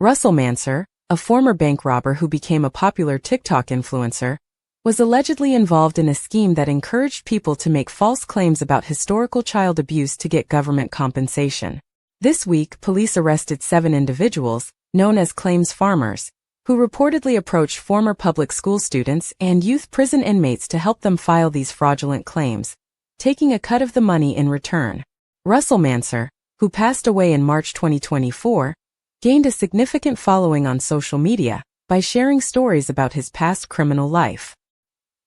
Russell Manser, a former bank robber who became a popular TikTok influencer, was allegedly involved in a scheme that encouraged people to make false claims about historical child abuse to get government compensation. This week, police arrested 7 individuals, known as claims farmers, who reportedly approached former public school students and youth prison inmates to help them file these fraudulent claims, taking a cut of the money in return. Russell Manser, who passed away in March 2024, gained a significant following on social media by sharing stories about his past criminal life.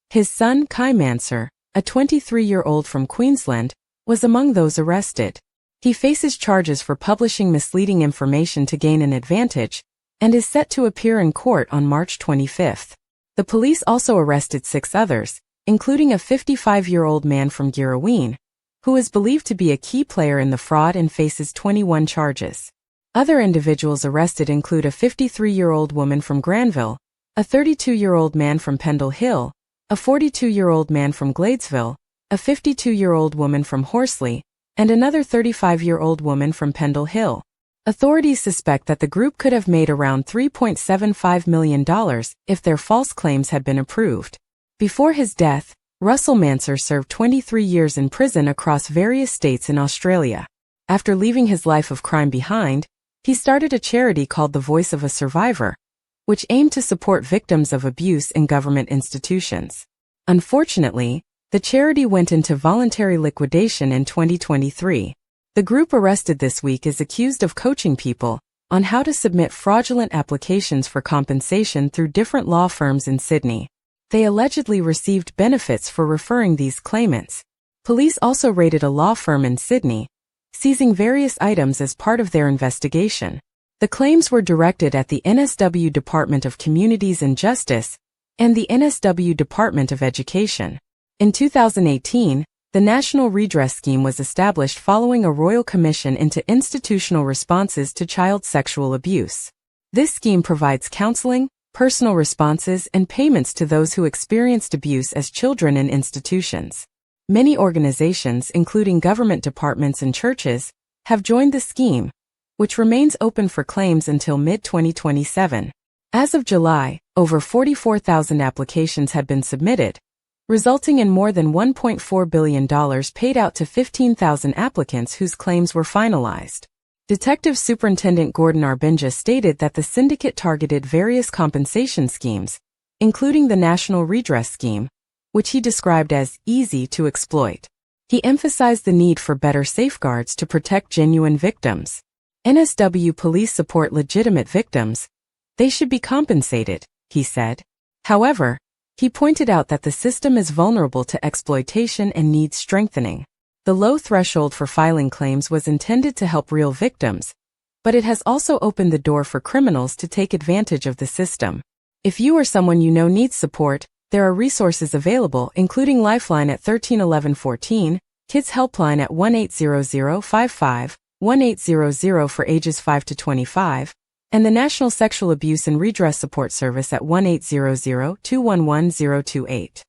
His son, Kai Manser, a 23-year-old from Queensland, was among those arrested. He faces charges for publishing misleading information to gain an advantage and is set to appear in court on March 25. The police also arrested 6 others, including a 55-year-old man from Girraween, who is believed to be a key player in the fraud and faces 21 charges. Other individuals arrested include a 53-year-old woman from Granville, a 32-year-old man from Pendle Hill, a 42-year-old man from Gladesville, a 52-year-old woman from Horsley, and another 35-year-old woman from Pendle Hill. Authorities suspect that the group could have made around $3.75 million if their false claims had been approved. Before his death, Russell Manser served 23 years in prison across various states in Australia. After leaving his life of crime behind, he started a charity called The Voice of a Survivor, which aimed to support victims of abuse in government institutions. Unfortunately, the charity went into voluntary liquidation in 2023. The group arrested this week is accused of coaching people on how to submit fraudulent applications for compensation through different law firms in Sydney. They allegedly received benefits for referring these claimants. Police also raided a law firm in Sydney, seizing various items as part of their investigation. The claims were directed at the NSW Department of Communities and Justice and the NSW Department of Education. In 2018, the National Redress Scheme was established following a royal commission into institutional responses to child sexual abuse. This scheme provides counseling, personal responses, and payments to those who experienced abuse as children in institutions. Many organizations, including government departments and churches, have joined the scheme, which remains open for claims until mid-2027. As of July, over 44,000 applications had been submitted, resulting in more than $1.4 billion paid out to 15,000 applicants whose claims were finalized. Detective Superintendent Gordon Arbinja stated that the syndicate targeted various compensation schemes, including the National Redress Scheme, which he described as easy to exploit. He emphasized the need for better safeguards to protect genuine victims. NSW police support legitimate victims. They should be compensated, he said. However, he pointed out that the system is vulnerable to exploitation and needs strengthening. The low threshold for filing claims was intended to help real victims, but it has also opened the door for criminals to take advantage of the system. If you or someone you know needs support, there are resources available, including Lifeline at 131114, Kids Helpline at 1-800-55-1800 for ages 5 to 25, and the National Sexual Abuse and Redress Support Service at 1-800-211-028.